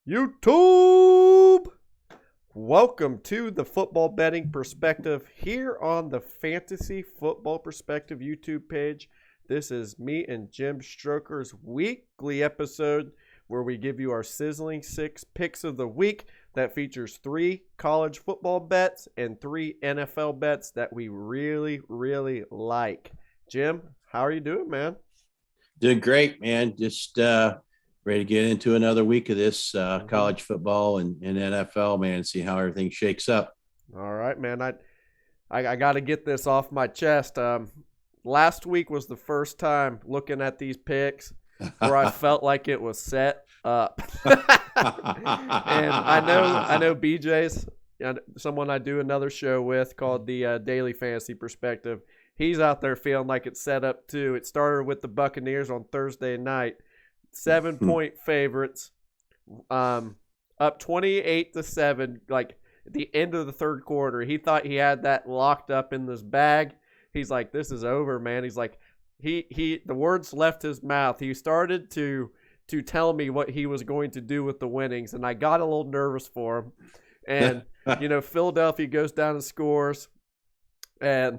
YouTube! Welcome to the Football Betting Perspective here on the Fantasy Football Perspective YouTube page. This is me and Jim Stroker's weekly episode where we give you our sizzling 6 picks of the week that features 3 college football bets and 3 NFL bets that we really, really like. Jim, how are you doing, man? Doing great, man. Just ready to get into another week of this college football and NFL, man, and see how everything shakes up. All right, man. I got to get this off my chest. Last week was the first time looking at these picks where I felt like it was set up. And I know BJ's someone I do another show with called the Daily Fantasy Perspective. He's out there feeling like it's set up too. It started with the Buccaneers on Thursday night. 7-point favorites, up 28-7, like at the end of the third quarter. He thought he had that locked up in this bag. He's like, this is over, man. He's like, the words left his mouth. He started to tell me what he was going to do with the winnings, and I got a little nervous for him. And, Philadelphia goes down and scores, and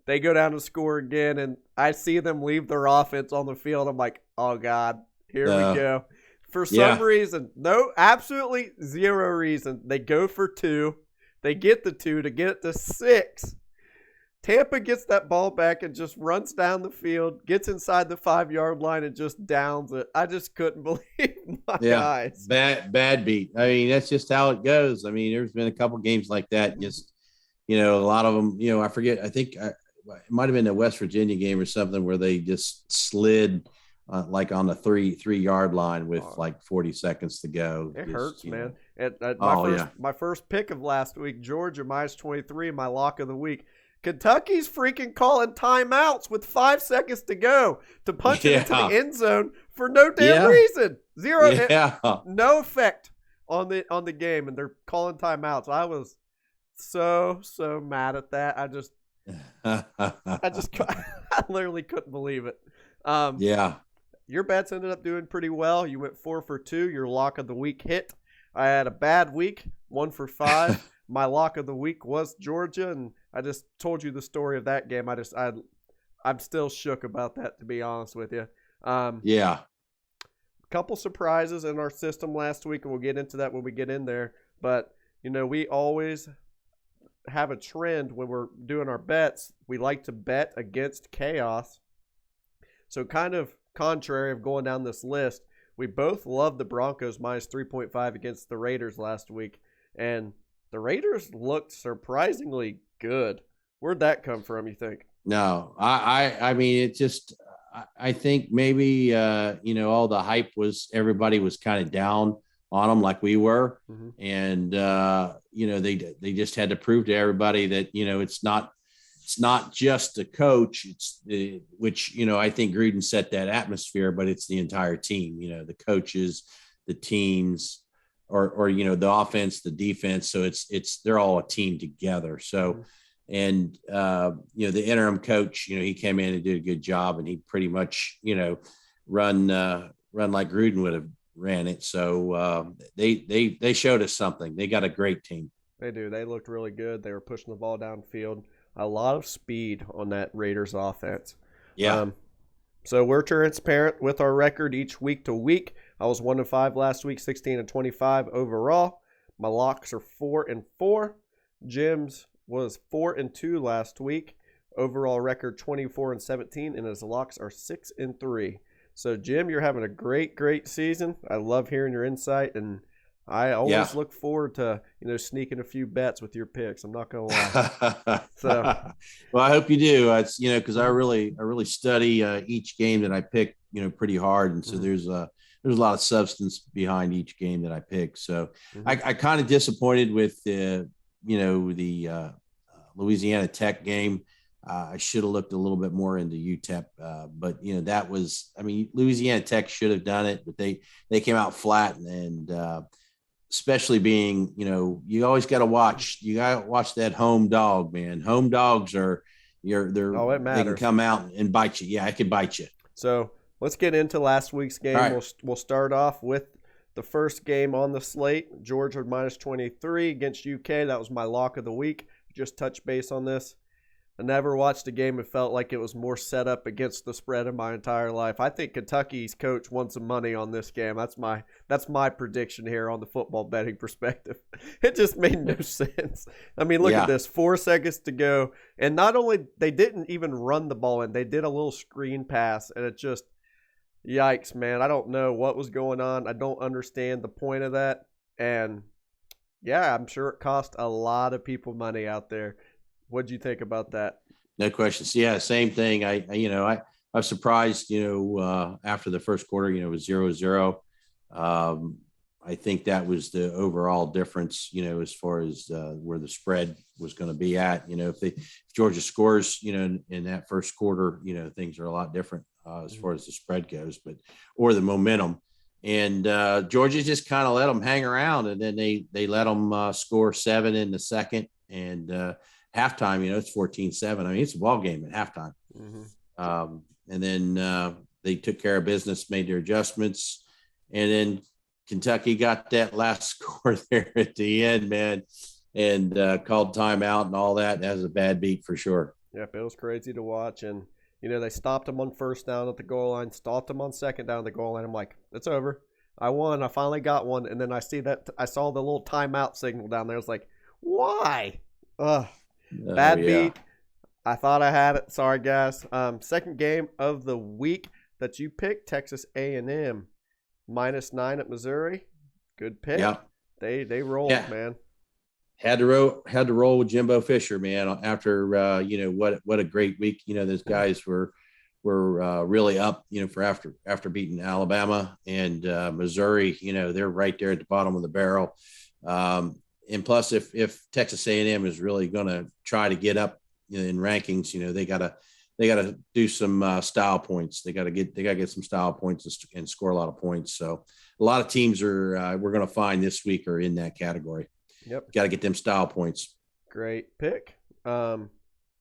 they go down and score again, and I see them leave their offense on the field. I'm like, oh, God. Here we go. For some reason, absolutely zero reason, they go for 2. They get the 2 to get it to 6. Tampa gets that ball back and just runs down the field, gets inside the 5-yard line and just downs it. I just couldn't believe my eyes. Bad beat. I mean, that's just how it goes. I mean, there's been a couple games like that. Just, a lot of them, I forget. I think it might have been a West Virginia game or something where they just slid – like on the 3-yard line with like 40 seconds to go. It hurts, man. My first pick of last week, Georgia -23, my lock of the week. Kentucky's freaking calling timeouts with 5 seconds to go to punch it into the end zone for no damn reason. Zero, no effect on the game, and they're calling timeouts. I was so mad at that. I literally couldn't believe it. Your bets ended up doing pretty well. You went 4 for 2. Your lock of the week hit. I had a bad week, 1 for 5. My lock of the week was Georgia, and I just told you the story of that game. I'm still shook about that, to be honest with you. A couple surprises in our system last week, and we'll get into that when we get in there. But, we always have a trend when we're doing our bets. We like to bet against chaos. So kind of contrary of going down this list, we both love the Broncos -3.5 against the Raiders last week, and the Raiders looked surprisingly good. Where'd that come from, you think? No, I mean, it just, I think maybe, all the hype was, everybody was kind of down on them like we were. Mm-hmm. And, they just had to prove to everybody that, it's not just the coach, it's which, I think Gruden set that atmosphere, but it's the entire team, the coaches, the teams, or the offense, the defense. So they're all a team together. So, and, the interim coach, he came in and did a good job, and he pretty much, run like Gruden would have ran it. So they showed us something. They got a great team. They do. They looked really good. They were pushing the ball downfield. A lot of speed on that Raiders offense. Yeah. So we're transparent with our record each week to week. I was 1-5 last week, 16-25 overall. My locks are 4-4. Jim's was 4-2 last week. Overall record 24-17, and his locks are 6-3. So Jim, you're having a great season. I love hearing your insight, and I always look forward to, sneaking a few bets with your picks. I'm not going to lie. So, well, I hope you do. It's, because I really study each game that I pick, pretty hard. And so there's a lot of substance behind each game that I pick. So I kind of disappointed with the Louisiana Tech game. I should have looked a little bit more into UTEP, but that was, Louisiana Tech should have done it, but they came out flat, and especially being, you always got to watch. You got to watch that home dog, man. Home dogs are, it matters. They can come out and bite you. Yeah, it could bite you. So let's get into last week's game. Right. We'll start off with the first game on the slate, Georgia minus 23 against UK. That was my lock of the week. Just touch base on this. I never watched a game and felt like it was more set up against the spread in my entire life. I think Kentucky's coach won some money on this game. That's my prediction here on the football betting perspective. It just made no sense. I mean, look at this. 4 seconds to go. And not only, they didn't even run the ball in. They did a little screen pass, and it just, yikes, man. I don't know what was going on. I don't understand the point of that. And, yeah, I'm sure it cost a lot of people money out there. What'd you think about that? No questions. Yeah, same thing. I was surprised, after the first quarter, it was 0-0. I think that was the overall difference, as far as where the spread was going to be at. If Georgia scores, in that first quarter, things are a lot different as far as the spread goes, or the momentum. And Georgia just kind of let them hang around, and then they let them score 7 in the second, and halftime, it's 14-7. I mean, it's a ball game at halftime. Mm-hmm. And then they took care of business, made their adjustments, and then Kentucky got that last score there at the end, man, and called timeout and all that. That was a bad beat for sure. Yep, it was crazy to watch. And, they stopped them on first down at the goal line, stopped them on second down at the goal line. I'm like, it's over. I won. I finally got one. And then I saw the little timeout signal down there. I was like, why? Ugh. Bad beat. I thought I had it. Sorry, guys. Second game of the week that you picked, Texas A&M -9 at Missouri. Good pick. Yeah. They rolled, man. Had to roll with Jimbo Fisher, man. After what a great week. Those guys were really up. For after beating Alabama and Missouri. They're right there at the bottom of the barrel. And plus, if Texas A&M is really going to try to get up in rankings, they gotta do some style points. They gotta get some style points and score a lot of points. So a lot of teams we're going to find this week are in that category. Yep, got to get them style points. Great pick. My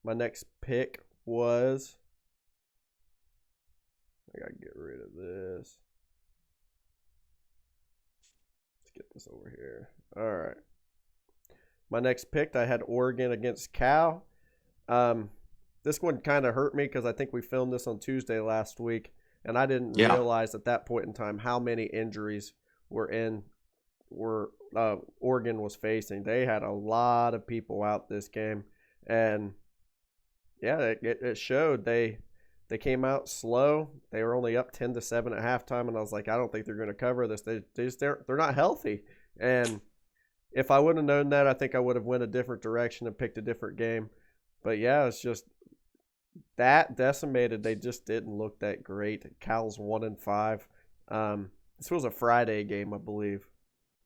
next pick was. I gotta get rid of this. Let's get this over here. All right. My next pick, I had Oregon against Cal. This one kind of hurt me because I think we filmed this on Tuesday last week, and I didn't realize at that point in time how many injuries Oregon was facing. They had a lot of people out this game, and it showed. They came out slow. They were only up 10-7 at halftime, and I was like, I don't think they're going to cover this. They're not healthy, and if I would have known that, I think I would have went a different direction and picked a different game. But, yeah, it's just that decimated. They just didn't look that great. Cal's 1-5. This was a Friday game, I believe.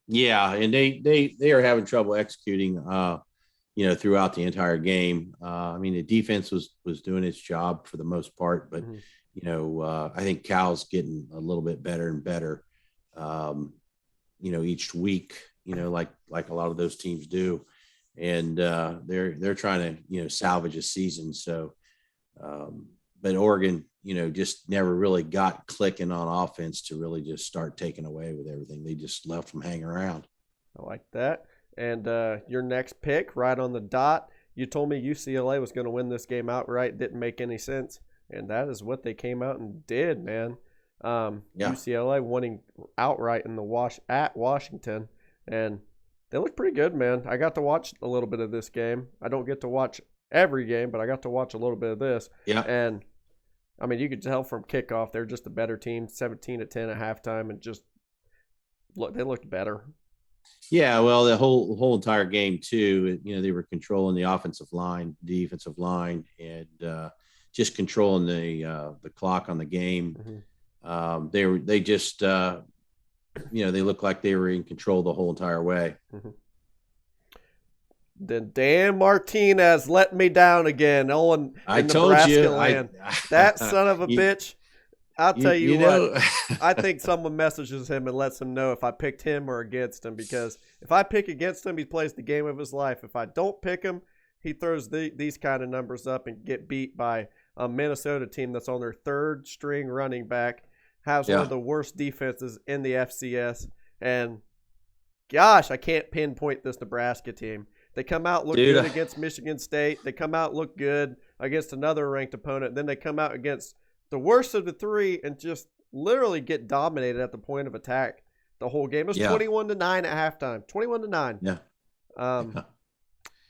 Yeah, and they are having trouble executing, throughout the entire game. I mean, the defense was doing its job for the most part, but, I think Cal's getting a little bit better and better, each week. Like a lot of those teams do, and they're trying to salvage a season. So, but Oregon, just never really got clicking on offense to really just start taking away with everything. They just left them hanging around. I like that. And your next pick, right on the dot. You told me UCLA was going to win this game outright. Didn't make any sense, and that is what they came out and did, man. UCLA winning outright in the at Washington. And they look pretty good, man. I got to watch a little bit of this game. I don't get to watch every game, but I got to watch a little bit of this. Yeah. And, I mean, you could tell from kickoff, they're just a better team, 17-10 at halftime, and they looked better. Yeah, well, the whole entire game, too, they were controlling the offensive line, defensive line, and just controlling the clock on the game. Mm-hmm. They just they looked like they were in control the whole entire way. Mm-hmm. Then Dan Martinez let me down again. In Nebraska land. That son of a bitch. I'll tell you what. I think someone messages him and lets him know if I picked him or against him, because if I pick against him, he plays the game of his life. If I don't pick him, he throws these kind of numbers up and get beat by a Minnesota team that's on their third string running back, has one of the worst defenses in the FCS, And gosh, I can't pinpoint this Nebraska team. They come out, look good against Michigan State. They come out, look good against another ranked opponent. Then they come out against the worst of the three and just literally get dominated at the point of attack the whole game. It was 21-9 at halftime. 21-9. Yeah.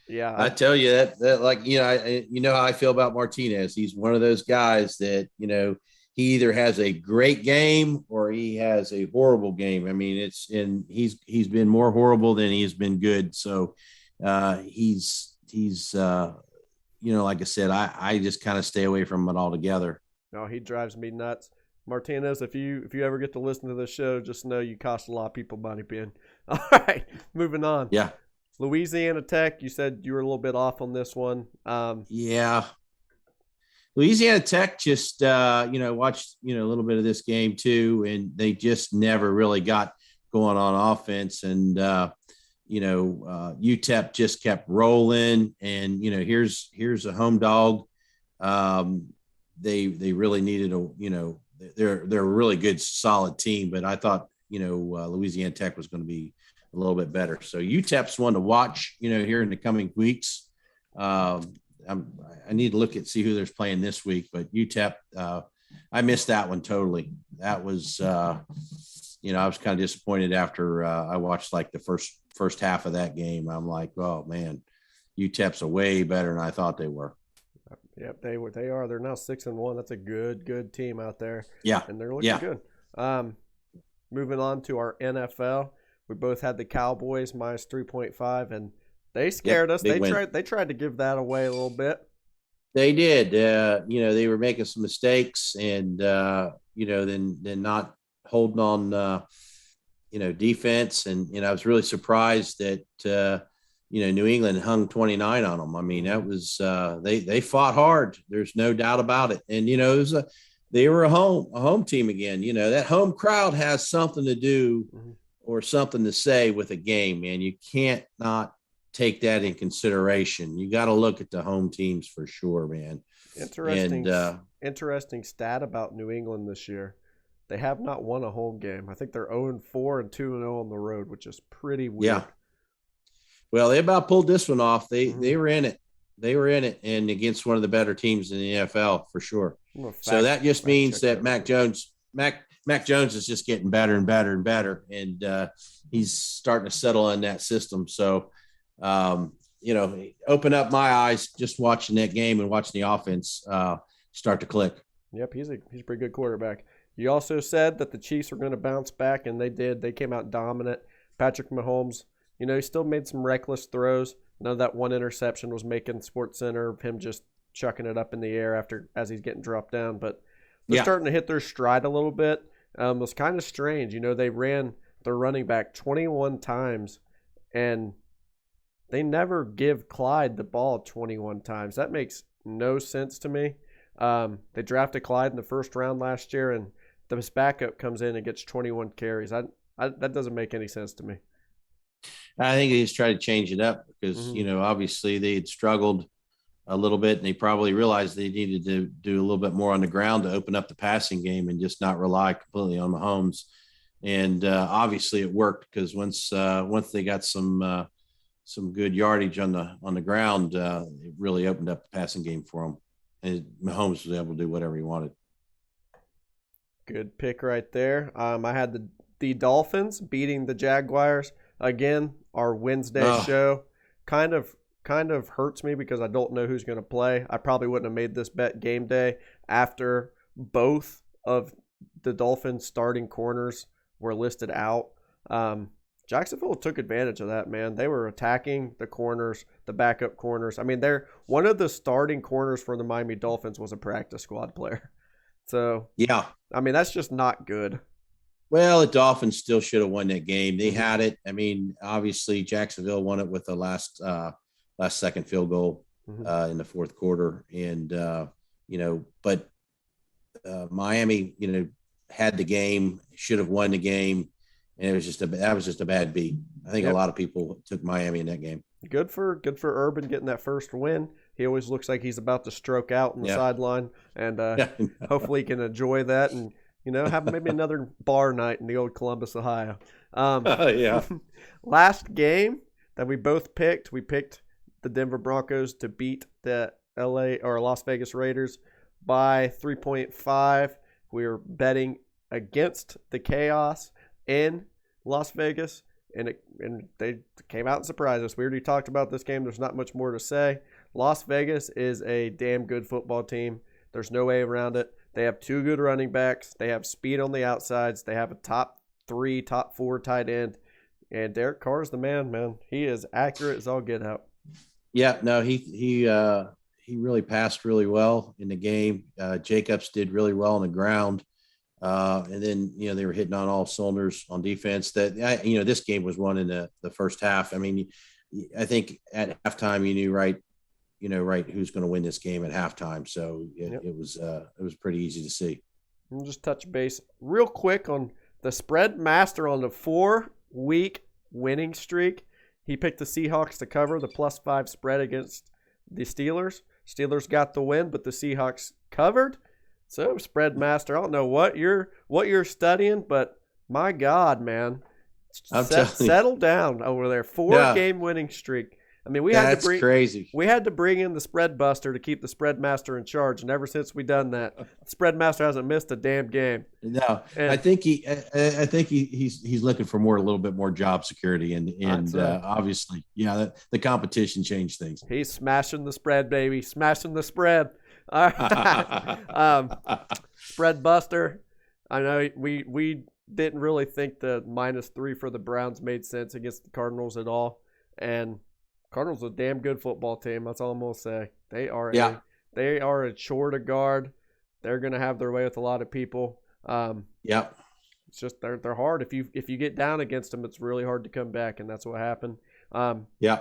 Yeah. I tell you that like, you know how I feel about Martinez. He's one of those guys that, he either has a great game or he has a horrible game. I mean, he's been more horrible than he's been good. So he's like I said, I just kind of stay away from it altogether. No, he drives me nuts. Martinez, if you ever get to listen to this show, just know you cost a lot of people money, Ben. All right, moving on. Yeah. Louisiana Tech, you said you were a little bit off on this one. Yeah. Louisiana Tech just, watched, a little bit of this game too, and they just never really got going on offense. And, UTEP just kept rolling. And, here's a home dog. They really needed they're a really good, solid team, but I thought, Louisiana Tech was going to be a little bit better. So UTEP's one to watch, here in the coming weeks. I need to see who they're playing this week, but UTEP, I missed that one totally. That was, I was kind of disappointed after I watched like the first half of that game. I'm like, oh man, UTEP's a way better than I thought they were. Yep, they are. They're now 6-1. That's a good team out there. Yeah, and they're looking good. Moving on to our NFL, we both had the Cowboys minus 3.5, and they scared us. They tried to give that away a little bit. They did. They were making some mistakes, and then not holding on. Defense, and I was really surprised that New England hung 29 on them. I mean, that was they fought hard. There's no doubt about it. And they were a home team again. That home crowd has something to do or something to say with a game, man. You can't not take that in consideration. You got to look at the home teams for sure, man. Interesting stat about New England this year. They have not won a home game. I think they're 0-4 and 2-0 on the road, which is pretty weird. Yeah. Well, they about pulled this one off. They were in it. They were in it, and against one of the better teams in the NFL for sure. So that just means that Mac Jones is just getting better and better and better, and he's starting to settle in that system. So, open up my eyes just watching that game and watching the offense start to click. Yep, he's a pretty good quarterback. You also said that the Chiefs were going to bounce back, and they did. They came out dominant. Patrick Mahomes, he still made some reckless throws. None of that one interception was making SportsCenter of him just chucking it up in the air as he's getting dropped down. But they're starting to hit their stride a little bit. It was kind of strange. They ran their running back 21 times, and they never give Clyde the ball 21 times. That makes no sense to me. They drafted Clyde in the first round last year, and this backup comes in and gets 21 carries. That doesn't make any sense to me. I think they just tried to change it up because, obviously they had struggled a little bit, and they probably realized they needed to do a little bit more on the ground to open up the passing game and just not rely completely on Mahomes. And obviously it worked because once they got some good yardage on the ground, it really opened up the passing game for them. And Mahomes was able to do whatever he wanted. Good pick right there. I had the Dolphins beating the Jaguars. Again, our Wednesday show kind of hurts me because I don't know who's going to play. I probably wouldn't have made this bet game day after both of the Dolphins starting corners were listed out. Jacksonville took advantage of that, man. They were attacking the corners, the backup corners. I mean, one of the starting corners for the Miami Dolphins was a practice squad player. So, yeah. I mean, that's just not good. Well, the Dolphins still should have won that game. They had it. I mean, obviously Jacksonville won it with the last second field goal in the fourth quarter. And, but Miami, had the game, should have won the game. And that was just a bad beat. I think a lot of people took Miami in that game. Good for Urban getting that first win. He always looks like he's about to stroke out on the sideline, and hopefully he can enjoy that and have maybe another bar night in the old Columbus, Ohio. Yeah. Last game that we both picked, we picked the Denver Broncos to beat the Las Vegas Raiders by 3.5. We were betting against the chaos in Las Vegas, and they came out and surprised us. We already talked about this game. There's not much more to say. Las Vegas is a damn good football team. There's no way around it. They have 2 good running backs. They have speed on the outsides. They have a top 3, top 4 tight end. And Derek Carr is the man. He is accurate as all get out. Yeah, no, he really passed really well in the game. Jacobs did really well on the ground. And then, they were hitting on all cylinders on defense. This game was won in the first half. I mean, I think at halftime you knew right who's going to win this game at halftime. So it was pretty easy to see. We'll just touch base real quick on the spread master on the 4-week winning streak. He picked the Seahawks to cover the +5 spread against the Steelers. Steelers got the win, but the Seahawks covered. So spread master, I don't know what you're studying, but my God, man, settle down over there. 4-game winning streak. I mean, we had to bring in the spread buster to keep the spread master in charge, and ever since we done that, the spread master hasn't missed a damn game. No, and I think he's looking for a little bit more job security, and obviously, the competition changed things. He's smashing the spread, baby, smashing the spread. All right. Spread buster. I know we didn't really think the -3 for the Browns made sense against the Cardinals at all, and Cardinals are a damn good football team. That's all I'm gonna say. They are a chore to guard. They're gonna have their way with a lot of people. It's just they're hard. If you get down against them, it's really hard to come back, and that's what happened. That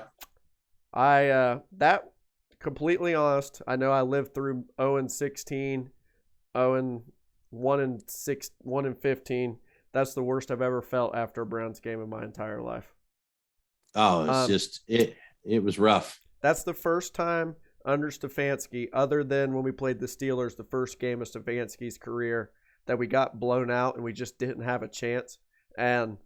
completely honest. I know I lived through 0-16, 0-1-6, 1-15. That's the worst I've ever felt after a Browns game in my entire life. Oh, it's it was rough. That's the first time under Stefanski, other than when we played the Steelers, the first game of Stefanski's career, that we got blown out and we just didn't have a chance. And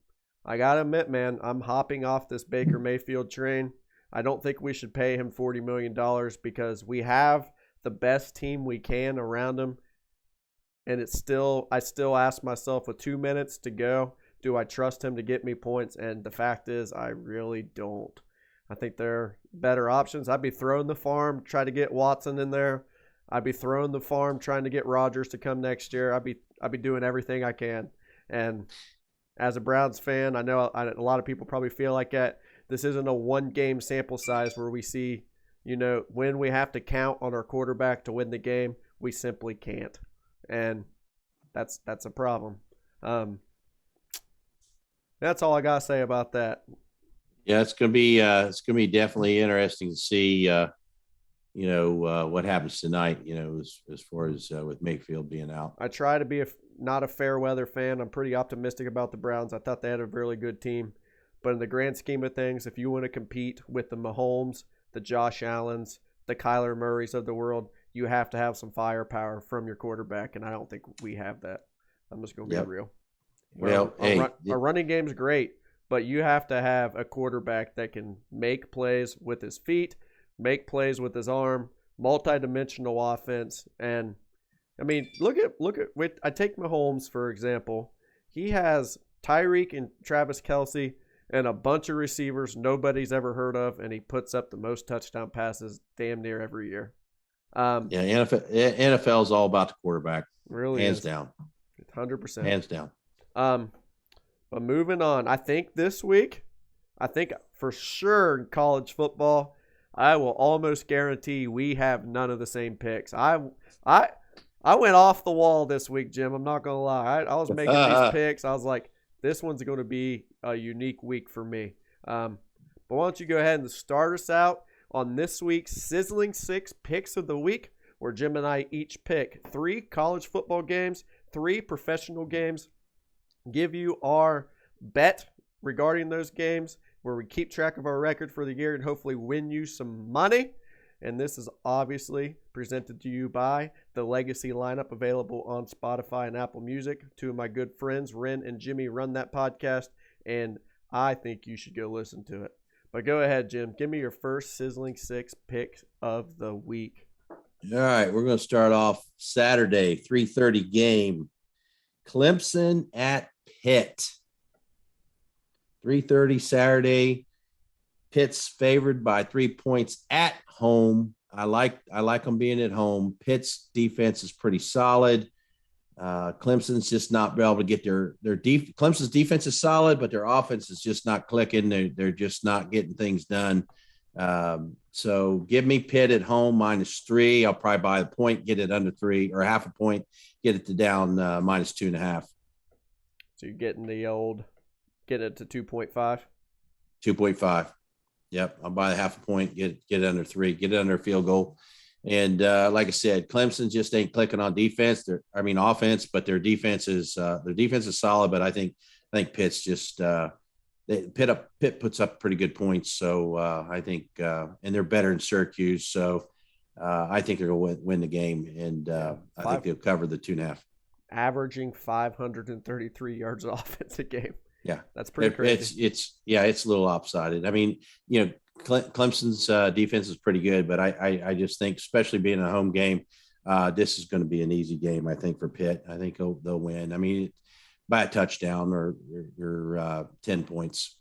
I got to admit, man, I'm hopping off this Baker Mayfield train. I don't think we should pay him $40 million because we have the best team we can around him. And I still ask myself with 2 minutes to go, do I trust him to get me points? And the fact is, I really don't. I think there are better options. I'd be throwing the farm, try to get Watson in there. I'd be throwing the farm, trying to get Rodgers to come next year. I'd be doing everything I can. And as a Browns fan, I know a lot of people probably feel like that. This isn't a 1-game sample size where we see, when we have to count on our quarterback to win the game, we simply can't. And that's a problem. That's all I got to say about that. Yeah, it's gonna be definitely interesting to see what happens tonight. As far as with Mayfield being out. I try to be not a fair weather fan. I'm pretty optimistic about the Browns. I thought they had a really good team, but in the grand scheme of things, if you want to compete with the Mahomes, the Josh Allens, the Kyler Murrays of the world, you have to have some firepower from your quarterback, and I don't think we have that. I'm just gonna be real. Well, our running game's great. But you have to have a quarterback that can make plays with his feet, make plays with his arm, multi-dimensional offense. And, I mean, look at I take Mahomes, for example. He has Tyreek and Travis Kelce and a bunch of receivers nobody's ever heard of, and he puts up the most touchdown passes damn near every year. NFL is all about the quarterback. Really Hands down. 100%. Hands down. But moving on, I think for sure in college football, I will almost guarantee we have none of the same picks. I went off the wall this week, Jim. I'm not going to lie. I was making these picks. I was like, this one's going to be a unique week for me. But why don't you go ahead and start us out on this week's Sizzling 6 Picks of the Week, where Jim and I each pick 3 college football games, 3 professional games, give you our bet regarding those games, where we keep track of our record for the year and hopefully win you some money. And this is obviously presented to you by the Legacy Lineup, available on Spotify and Apple Music. 2 of my good friends, Ren and Jimmy, run that podcast, and I think you should go listen to it. But go ahead, Jim. Give me your first Sizzling Six pick of the week. All right, we're going to start off Saturday, 3:30 game. Clemson at Pitt. 3:30 Saturday. Pitt's favored by 3 points at home. I like them being at home. Pitt's defense is pretty solid. Clemson's just not able to get their Clemson's defense is solid, but their offense is just not clicking. They're just not getting things done. So give me Pitt at home -3. I'll probably buy a point, get it under 3 or half a point, get it to down -2.5. So you're getting get it to 2.5. 2.5. Yep, I'll buy the half a point, get it under 3, get it under a field goal. And like I said, Clemson just ain't clicking on defense. Offense, but their defense is solid. But I think Pitt's just Pitt puts up pretty good points. So I think and they're better than Syracuse. So I think they're going to win the game, and I think they'll cover the 2.5. Averaging 533 yards of offense a game. Yeah, that's pretty crazy. It's a little lopsided. I mean, Clemson's defense is pretty good, but I just think, especially being a home game, this is going to be an easy game, I think, for Pitt. I think they'll win. I mean, by a touchdown or 10 points.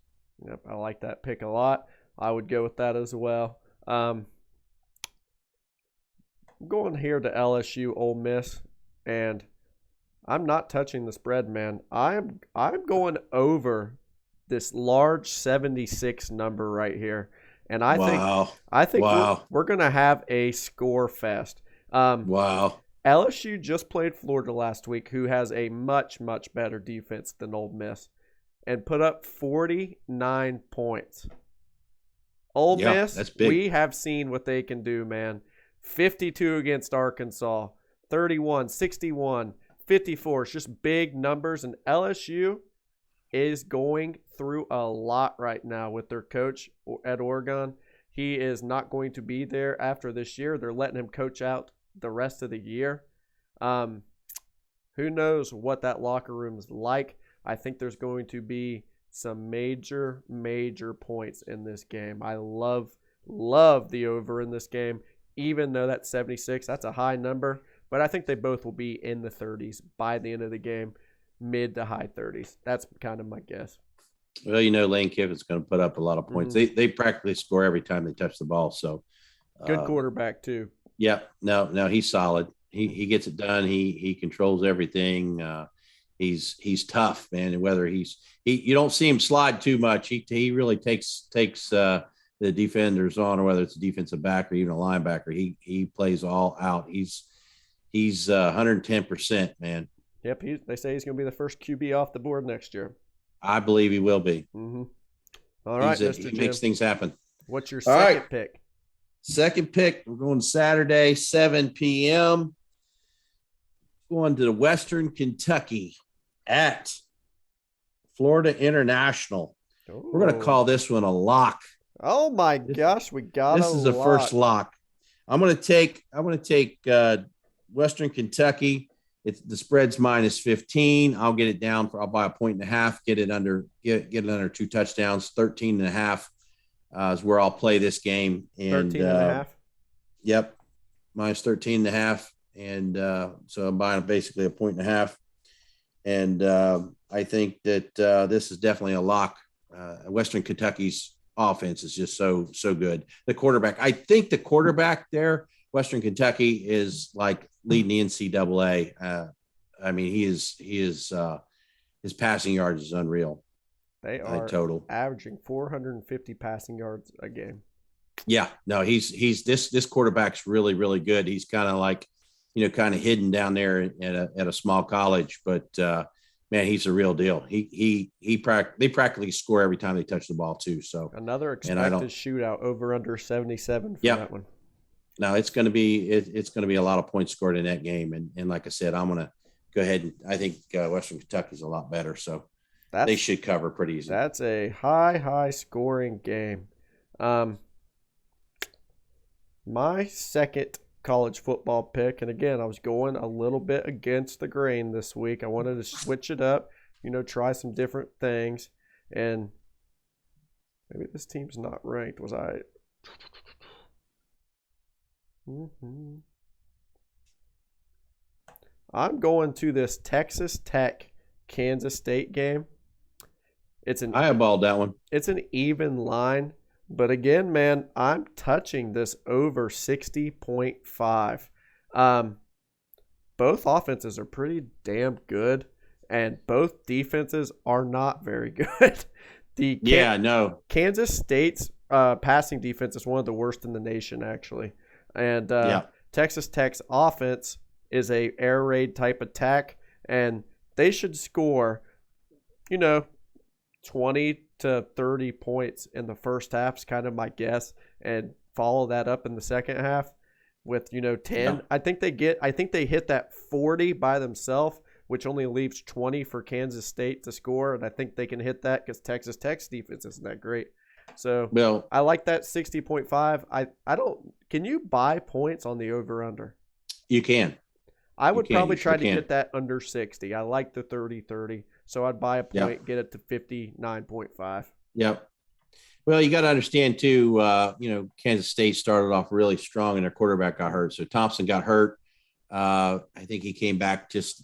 Yep, I like that pick a lot. I would go with that as well. I'm going here to LSU Ole Miss, and I'm not touching the spread, man. I'm going over this large 76 number right here. And I think we're going to have a score fest. LSU just played Florida last week, who has a much, much better defense than Ole Miss, and put up 49 points. Ole Miss, that's big. We have seen what they can do, man. 52 against Arkansas, 31, 61, 54. It's just big numbers, and LSU is going through a lot right now with their coach at Oregon. He is not going to be there after this year. They're letting him coach out the rest of the year. Who knows what that locker room is like. I think there's going to be some major, major points in this game. I love the over in this game, even though that's 76. That's a high number, but I think they both will be in the 30s by the end of the game, mid to high 30s. That's kind of my guess. Well, Lane Kiffin's going to put up a lot of points. They practically score every time they touch the ball. So good quarterback too. Yeah, no, he's solid. He gets it done. He controls everything. He's tough, man. And whether you don't see him slide too much. He really takes the defenders on, or whether it's a defensive back or even a linebacker. He plays all out. He's 110%, man. Yep, they say he's going to be the first QB off the board next year. I believe he will be. Mm-hmm. All right, Mr. He Jim. makes things happen. What's your second pick? Second pick, we're going Saturday, 7 p.m. Going to the Western Kentucky at Florida International. Ooh. We're going to call this one a lock. Oh my gosh, we got this is the first lock. I'm going to take Western Kentucky. The spread's -15. I'll get it down I'll buy 1.5, get it under 2 touchdowns. 13.5 is where I'll play this game. And 13.5. Yep, -13.5, and so I'm buying basically 1.5. And I think that this is definitely a lock. Western Kentucky's offense is just so good. The quarterback, I think the quarterback there, Western Kentucky, is like leading the NCAA. I mean, he is his passing yards is unreal. They are total averaging 450 passing yards a game. Yeah, no, he's this quarterback's really, really good. He's kind of like, kind of hidden down there at a small college, but man, he's a real deal. They practically score every time they touch the ball too. So another expected shootout, over under 77 for that one. No, it's going to be a lot of points scored in that game, and like I said, I'm going to go ahead and I think Western Kentucky's a lot better, so they should cover pretty easy. That's a high scoring game. My second college football pick, and again, I was going a little bit against the grain this week. I wanted to switch it up, try some different things. And maybe this team's not ranked. Was I? I'm going to this Texas Tech Kansas State game. I eyeballed that one. It's an even line. But again, man, I'm touching this over 60.5. Both offenses are pretty damn good, and both defenses are not very good. Kansas State's passing defense is one of the worst in the nation, actually. And Texas Tech's offense is a air raid type attack, and they should score, 20 to 30 points in the first half is kind of my guess, and follow that up in the second half with 10. Yeah. I think they hit that 40 by themselves, which only leaves 20 for Kansas State to score, and I think they can hit that because Texas Tech's defense isn't that great. So I like that 60.5. Can you buy points on the over under? You can. I would probably try to get that under 60. I like the 30-30. So I'd buy a point, get it to 59.5. Yep. Well, you got to understand too, Kansas State started off really strong and their quarterback got hurt. So Thompson got hurt. I think he came back just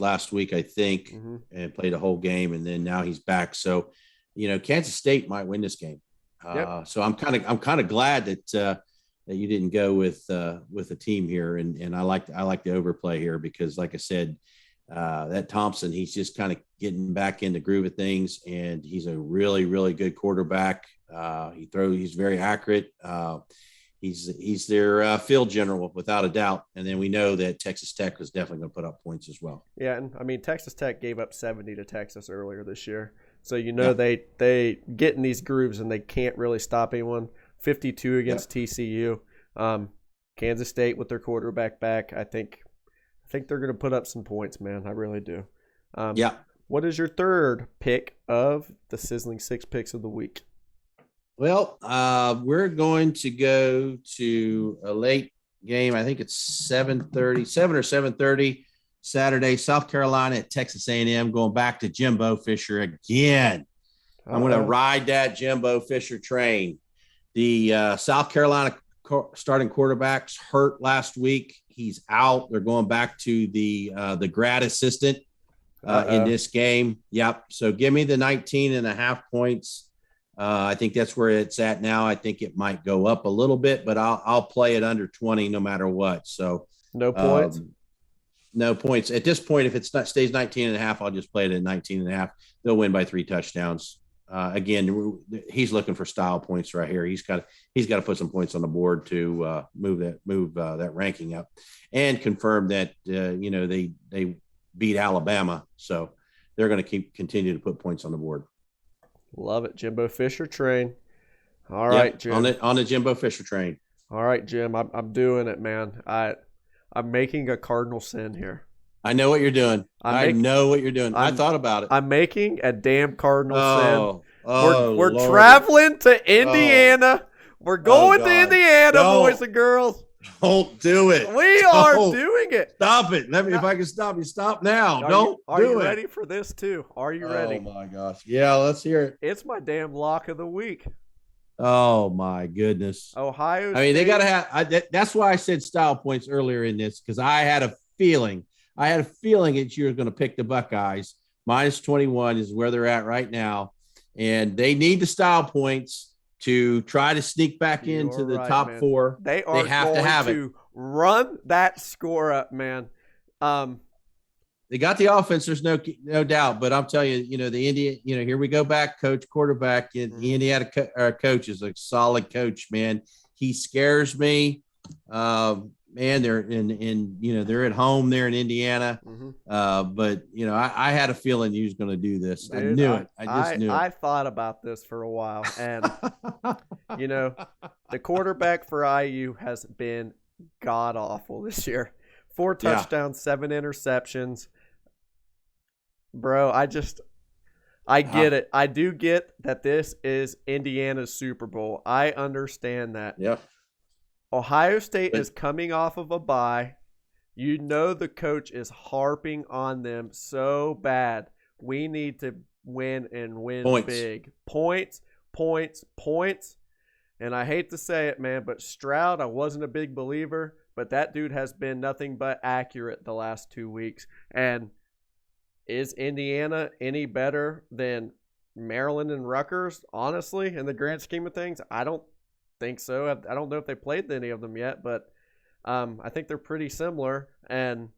last week, I think, and played a whole game. And then now he's back. So, Kansas State might win this game. So I'm kind of glad that you didn't go with a team here. And I like the overplay here because, like I said, that Thompson, he's just kind of getting back in the groove of things, and he's a really, really good quarterback. He's very accurate. He's their field general without a doubt. And then we know that Texas Tech was definitely going to put up points as well. Yeah, and I mean Texas Tech gave up 70 to Texas earlier this year, so they get in these grooves and they can't really stop anyone. 52 against TCU. Kansas State with their quarterback back, I think they're going to put up some points, man. I really do. What is your third pick of the Sizzling Six Picks of the week? Well, we're going to go to a late game. I think it's 7 or 7:30 Saturday, South Carolina at Texas A&M, going back to Jimbo Fisher again. I'm going to ride that Jimbo Fisher train. The South Carolina starting quarterback's hurt last week. He's out. They're going back to the grad assistant in this game. Yep. So give me the 19.5 points. I think that's where it's at now. I think it might go up a little bit, but I'll play it under 20 no matter what. So no points. No points at this point. If it stays 19.5, I'll just play it at 19.5. They'll win by 3 touchdowns. Again, he's looking for style points right here. He's got to put some points on the board to move that ranking up, and confirm that they beat Alabama, so they're going to continue to put points on the board. Love it, Jimbo Fisher train. All right, Jim. On the Jimbo Fisher train. All right, Jim. I'm doing it, man. I'm making a cardinal sin here. I know what you're doing. I know what you're doing. I thought about it. I'm making a damn cardinal sin. We're traveling to Indiana. We're going to Indiana, boys and girls. Don't do it. We are doing it. Stop it. If I can stop you, stop now. Are you ready for this too? Are you ready? Oh my gosh. Yeah, let's hear it. It's my damn lock of the week. Oh my goodness. Ohio State. I mean, they got to have that's why I said style points earlier in this, because I had a feeling that you were going to pick the Buckeyes. Minus 21 is where they're at right now. And they need the style points to try to sneak back into the top 4. They have to have it. Run that score up, man. They got the offense. There's no doubt. But I'm telling you, the Indiana, here we go back, coach, quarterback. The Indiana coach is a solid coach, man. He scares me. Man, they're they're at home there in Indiana. But I had a feeling he was going to do this. Dude, I knew it. I just knew it. I thought about this for a while, and the quarterback for IU has been god awful this year. 4 touchdowns, 7 interceptions. Bro, I get it. I do get that this is Indiana's Super Bowl. I understand that. Yeah. Ohio State is coming off of a bye. The coach is harping on them so bad. We need to win and win Points. big. Points. And I hate to say it, man, but Stroud, I wasn't a big believer, but that dude has been nothing but accurate the last 2 weeks. And is Indiana any better than Maryland and Rutgers? Honestly, in the grand scheme of things, I don't think so. I don't know if they played any of them yet, but I think they're pretty similar. And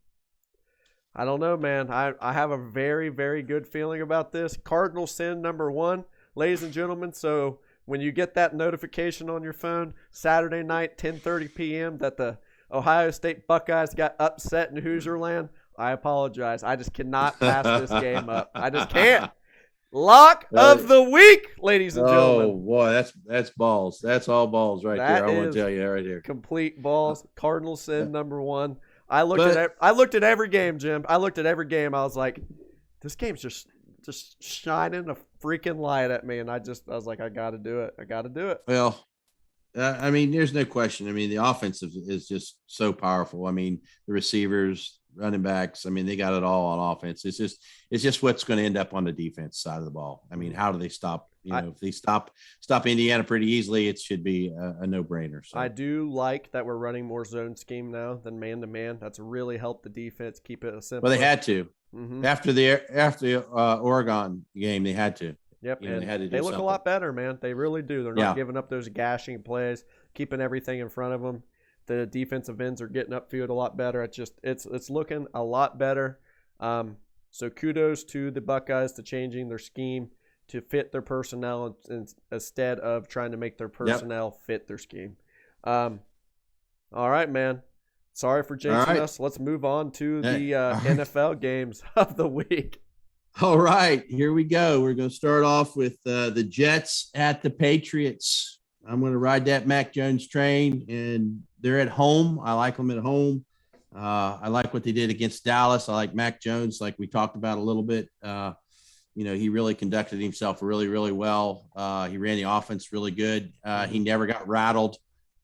I don't know, man. I have a very, very good feeling about this. Cardinal sin number 1, ladies and gentlemen. So when you get that notification on your phone Saturday night, 10:30 p.m., that the Ohio State Buckeyes got upset in Hoosierland, I apologize. I just cannot pass this game up. I just can't. Lock of the week, ladies and gentlemen. Oh boy, that's balls. That's all balls right there. I want to tell you right here. Complete balls. Cardinal sin number 1. I looked at every game, Jim. I looked at every game. I was like, this game's just shining a freaking light at me, and I was like, I got to do it. I got to do it. Well, I mean, there's no question. I mean, the offense is just so powerful. I mean, the receivers, running backs, I mean, they got it all on offense. It's just what's going to end up on the defense side of the ball. I mean, how do they stop? If they stop Indiana pretty easily, it should be a no-brainer. So. I do like that we're running more zone scheme now than man-to-man. That's really helped the defense keep it simple. Well, they had to. Mm-hmm. After the Oregon game, they had to. Yep, and they look a lot better, man. They really do. They're not giving up those gashing plays, keeping everything in front of them. The defensive ends are getting upfield a lot better. It's looking a lot better. So kudos to the Buckeyes to changing their scheme to fit their personnel instead of trying to make their personnel fit their scheme. All right, man. Sorry for jinxing us. Let's move on to the NFL games of the week. All right, here we go. We're going to start off with the Jets at the Patriots. I'm going to ride that Mac Jones train, and they're at home. I like them at home. I like what they did against Dallas. I like Mac Jones, like we talked about a little bit. He really conducted himself really, really well. He ran the offense really good. He never got rattled.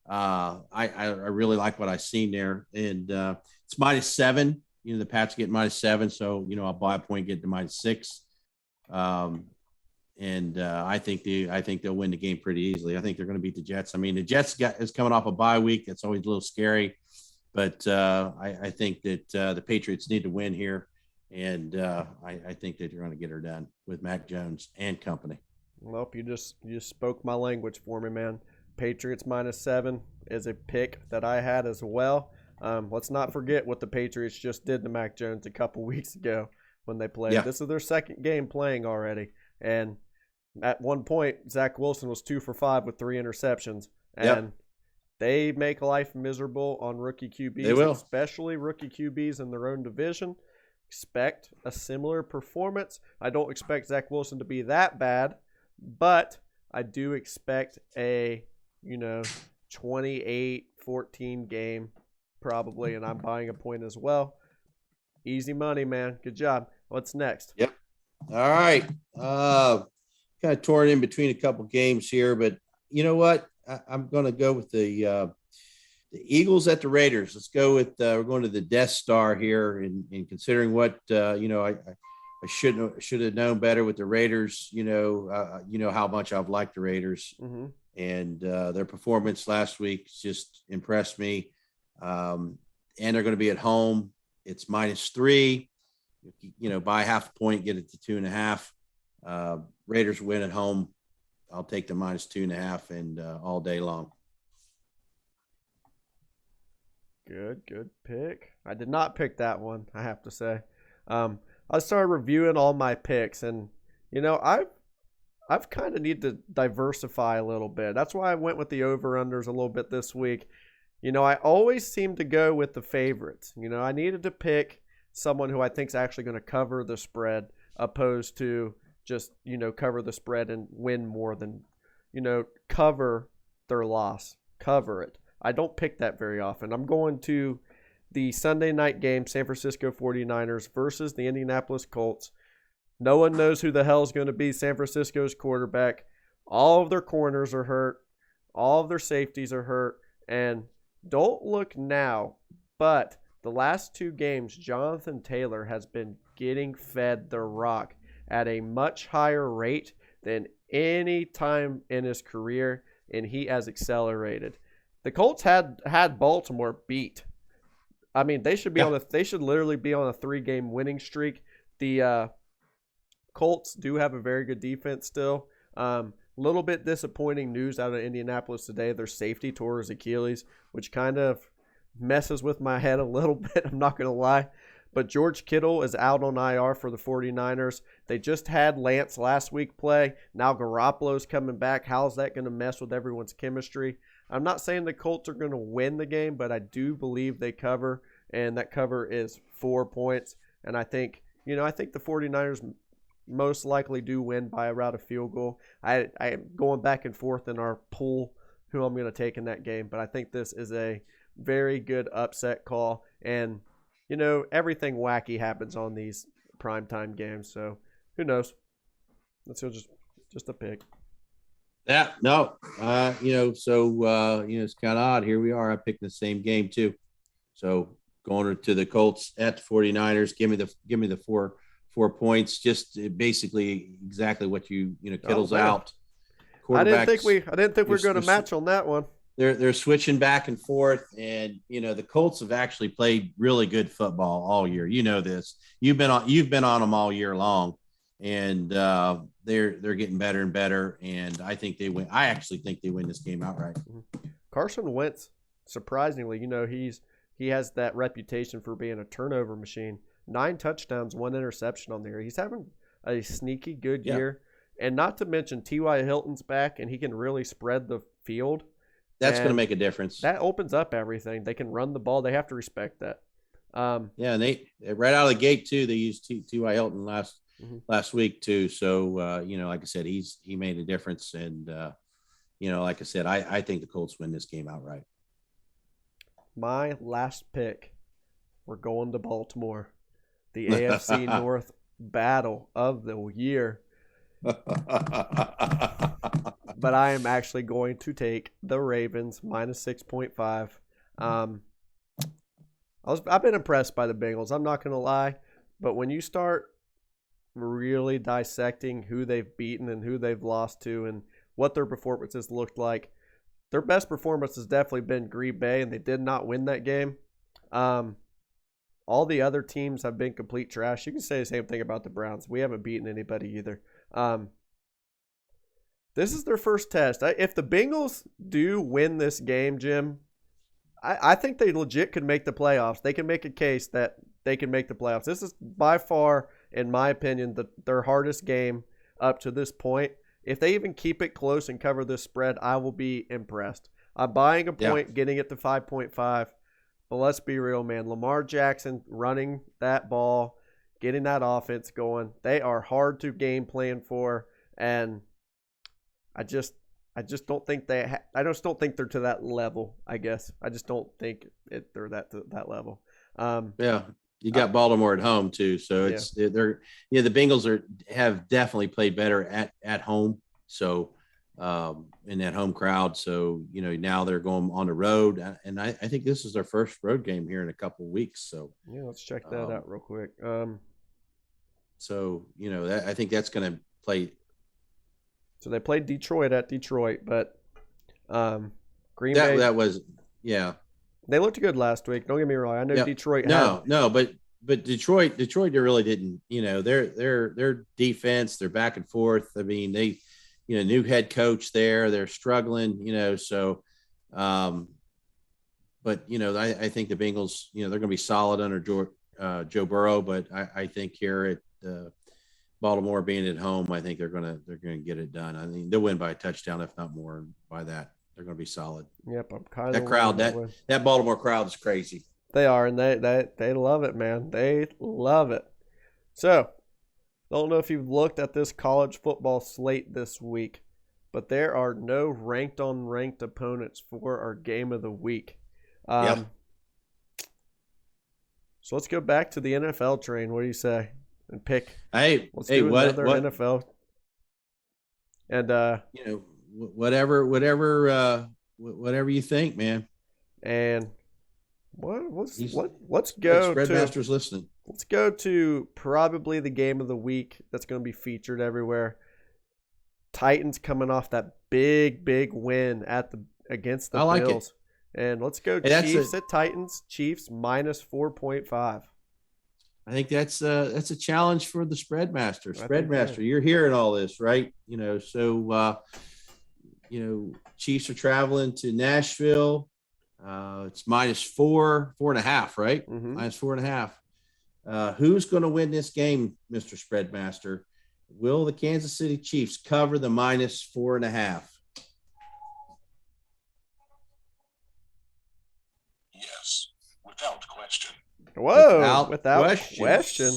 I really like what I've seen there. And it's -7. The Pats get -7, so I'll buy a point, get to -6. I think they'll win the game pretty easily. I think they're going to beat the Jets. I mean, the Jets is coming off a bye week. That's always a little scary, but I think that the Patriots need to win here, and I think that you're going to get her done with Mac Jones and company. Well, you just spoke my language for me, man. Patriots -7 is a pick that I had as well. Let's not forget what the Patriots just did to Mac Jones a couple weeks ago when they played. Yeah. This is their second game playing already. And at one point, Zach Wilson was 2 for 5 with 3 interceptions. And they make life miserable on rookie QBs. They will. Especially rookie QBs in their own division. Expect a similar performance. I don't expect Zach Wilson to be that bad, but I do expect a 28-14 game probably, and I'm buying a point as well. Easy money, man. Good job. What's next? Yep. All right. Kind of torn in between a couple games here, but you know what? I'm going to go with the Eagles at the Raiders. Let's go with we're going to the Death Star here, and considering what I should have known better with the Raiders. How much I've liked the Raiders, and their performance last week just impressed me. And they're going to be at home. It's -3. Buy half a point, get it to 2.5. Raiders win at home. I'll take the -2.5 and all day long. Good pick. I did not pick that one, I have to say. I started reviewing all my picks, and I've kind of need to diversify a little bit. That's why I went with the over-unders a little bit this week. I always seem to go with the favorites. I needed to pick someone who I think is actually going to cover the spread, opposed to just, cover the spread and win more than, cover their loss, cover it. I don't pick that very often. I'm going to the Sunday night game, San Francisco 49ers versus the Indianapolis Colts. No one knows who the hell is going to be San Francisco's quarterback. All of their corners are hurt. All of their safeties are hurt. And don't look now, but the last 2 games, Jonathan Taylor has been getting fed the rock. at a much higher rate than any time in his career, and he has accelerated. The Colts had Baltimore beat. I mean, they should be they should literally be on a 3-game winning streak. The Colts do have a very good defense still. Little bit disappointing news out of Indianapolis today. Their safety tore his Achilles, which kind of messes with my head a little bit. I'm not going to lie. But George Kittle is out on IR for the 49ers. They just had Lance last week play. Now Garoppolo's coming back. How's that going to mess with everyone's chemistry? I'm not saying the Colts are going to win the game, but I do believe they cover, and that cover is 4 points. And I think the 49ers most likely do win by around a field goal. I am going back and forth in our pool who I'm going to take in that game, but I think this is a very good upset call. And everything wacky happens on these primetime games, so who knows? That's just a pick. Yeah, no, it's kind of odd. Here we are. I picked the same game too. So going to the Colts at the 49ers. Give me the 4 points. Just basically exactly what Kittle's out. I didn't think we were going to match on that one. They're switching back and forth, and the Colts have actually played really good football all year. You know this. You've been on them all year long, and they're getting better and better. And I think they win. I actually think they win this game outright. Carson Wentz, surprisingly, he has that reputation for being a turnover machine. 9 touchdowns, 1 interception on there. He's having a sneaky good year, and not to mention T.Y. Hilton's back, and he can really spread the field. That's going to make a difference. That opens up everything. They can run the ball. They have to respect that. And they right out of the gate too. They used T.Y. Hilton last week too. So like I said, he made a difference. And like I said, I think the Colts win this game outright. My last pick, we're going to Baltimore, the AFC North battle of the year. But I am actually going to take the Ravens minus 6.5. I've been impressed by the Bengals. I'm not going to lie. But when you start really dissecting who they've beaten and who they've lost to and what their performances looked like, their best performance has definitely been Green Bay, and they did not win that game. All the other teams have been complete trash. You can say the same thing about the Browns. We haven't beaten anybody either. This is their first test. If the Bengals do win this game, Jim, I think they legit could make the playoffs. They can make a case that they can make the playoffs. This is by far, in my opinion, their hardest game up to this point. If they even keep it close and cover this spread, I will be impressed. I'm buying a point, getting it to 5.5. But let's be real, man. Lamar Jackson running that ball, getting that offense going. They are hard to game plan for, and I just don't think I just don't think they're to that level. I guess I just don't think they're that level. You got Baltimore at home too, so the Bengals have definitely played better at home. So in that home crowd, so now they're going on the road, and I think this is their first road game here in a couple of weeks. So let's check that out real quick. I think that's going to play. So they played Detroit at Detroit, but Green Bay. That was They looked good last week. Don't get me wrong. I know Detroit. But Detroit they really didn't. Their defense, they're back and forth. I mean, they, new head coach there. They're struggling. So, but I think the Bengals, they're going to be solid under Joe Burrow. But I think here at Baltimore being at home, I think they're going to get it done. I mean, they'll win by a touchdown, if not more. By that, they're going to be solid. Yep, I'm kind of that crowd. That Baltimore crowd is crazy. They are, and they love it, man. They love it. So, don't know if you've looked at this college football slate this week, but there are no ranked on ranked opponents for our game of the week. So let's go back to the NFL train. What do you say? And pick. Let's do another NFL. And whatever you think, man. And let's go. Spreadmaster's listening. Let's go to probably the game of the week that's going to be featured everywhere. Titans coming off that big win against the Bills. And let's go Chiefs at Titans. Chiefs minus 4.5. I think that's a challenge for the spread master. Spread master, you're hearing all this, right? Chiefs are traveling to Nashville. It's minus 4.5, right? Mm-hmm. Minus 4.5. Who's going to win this game, Mr. Spread Master? Will the Kansas City Chiefs cover the minus 4.5? Yes, without question. Whoa, without question.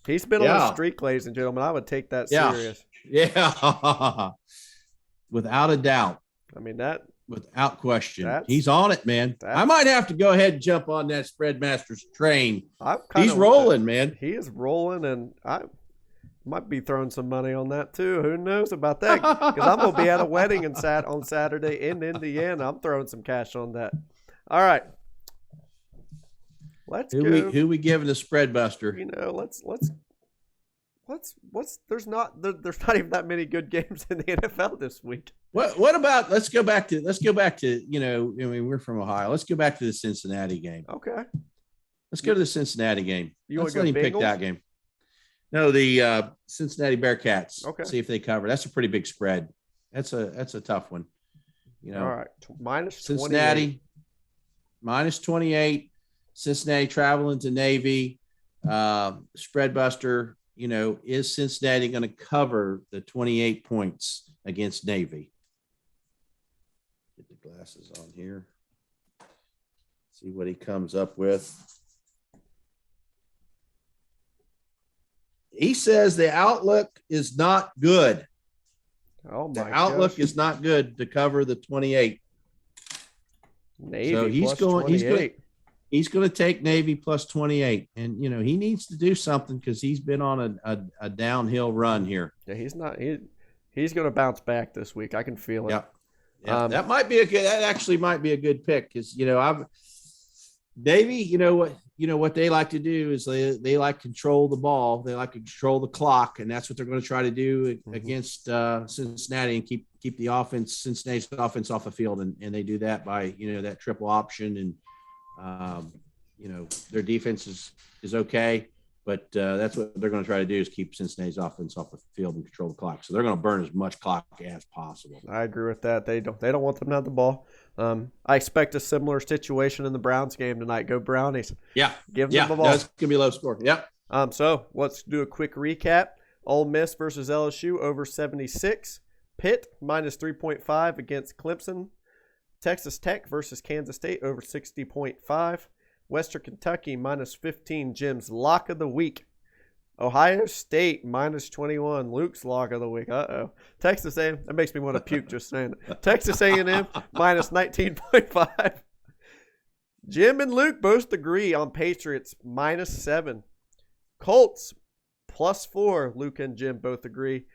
He's been on a streak, ladies and gentlemen. I would take that serious. Yeah. Without a doubt. I mean, that. Without question. He's on it, man. I might have to go ahead and jump on that Spread Master's train. He's rolling, man. He is rolling, and I might be throwing some money on that, too. Who knows about that? Because I'm going to be at a wedding on Saturday in Indiana. I'm throwing some cash on that. All right. Let's go. Who we giving the Spread Buster? There's not even that many good games in the NFL this week. What about let's go back to we're from Ohio. Let's go back to the Cincinnati game. Okay. Let's go to the Cincinnati game. Let's let him Bengals? pick that game. No, the Cincinnati Bearcats. Okay. See if they cover. That's a pretty big spread. That's a tough one. All right. Minus Cincinnati 28. Minus 28. Cincinnati traveling to Navy. Spread buster. Is Cincinnati going to cover the 28 points against Navy? Get the glasses on here. See what he comes up with. He says the outlook is not good. Oh, my God. The outlook is not good to cover the 28. Navy so he's going to take Navy plus 28. And, he needs to do something because he's been on a downhill run here. Yeah, he's going to bounce back this week. I can feel it. Yeah. That actually might be a good pick because, Navy, what they like to do is they like control the ball. They like to control the clock. And that's what they're going to try to do against Cincinnati and keep Cincinnati's offense off the field. And they do that by, that triple option and, their defense is okay, but that's what they're going to try to do is keep Cincinnati's offense off the field and control the clock. So they're going to burn as much clock as possible. I agree with that. They don't want them to have the ball. I expect a similar situation in the Browns game tonight. Go Brownies. Yeah. Give them the ball. It's going to be a low score. Yep. So let's do a quick recap. Ole Miss versus LSU over 76. Pitt minus 3.5 against Clemson. Texas Tech versus Kansas State over 60.5. Western Kentucky minus 15. Jim's lock of the week. Ohio State minus 21. Luke's lock of the week. Uh-oh. Texas A&M. That makes me want to puke just saying it. Texas A&M minus 19.5. Jim and Luke both agree on Patriots minus 7. Colts plus 4. Luke and Jim both agree.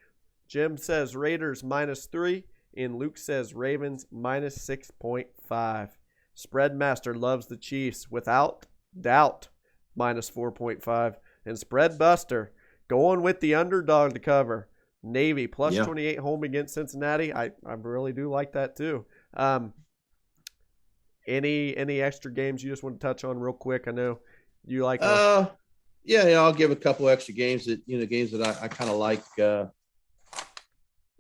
Jim says Raiders minus 3. And Luke says Ravens minus 6.5. Spread Master loves the Chiefs without doubt minus 4.5. And Spread Buster going with the underdog to cover. Navy plus 28 home against Cincinnati. I really do like that too. Any extra games you just want to touch on real quick? I know you like. I'll give a couple extra games that games that I kind of like.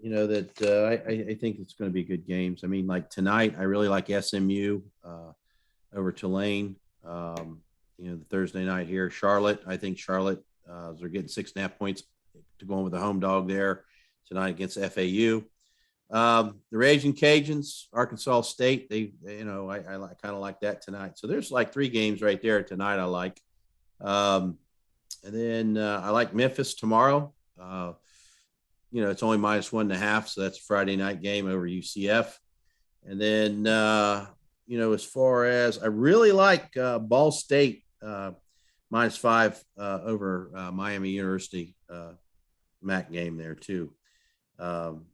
I think it's going to be good games. I mean, like tonight, I really like SMU over Tulane. The Thursday night here, Charlotte. I think Charlotte, they're getting 6.5 points to go in with the home dog there tonight against FAU. The Raging Cajuns, Arkansas State. I kind of like that tonight. So there's like 3 games right there tonight I like. And then I like Memphis tomorrow. It's only minus 1.5, so that's a Friday night game over UCF. And then, as far as I really like Ball State minus 5 over Miami University MAC game there too. And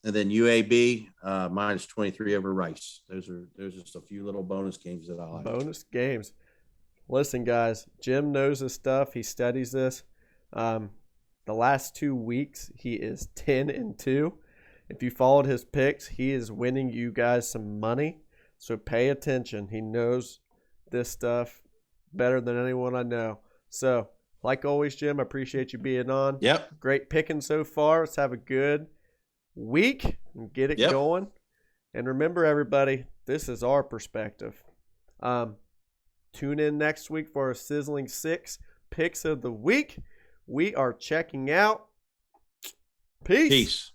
then UAB minus 23 over Rice. Those are just a few little bonus games that I like. Bonus games. Listen, guys, Jim knows his stuff. He studies this. The last 2 weeks, he is 10-2. If you followed his picks, he is winning you guys some money. So pay attention. He knows this stuff better than anyone I know. So, like always, Jim, I appreciate you being on. Yep. Great picking so far. Let's have a good week and get it going. And remember, everybody, this is our perspective. Tune in next week for our Sizzling 6 picks of the week. We are checking out. Peace.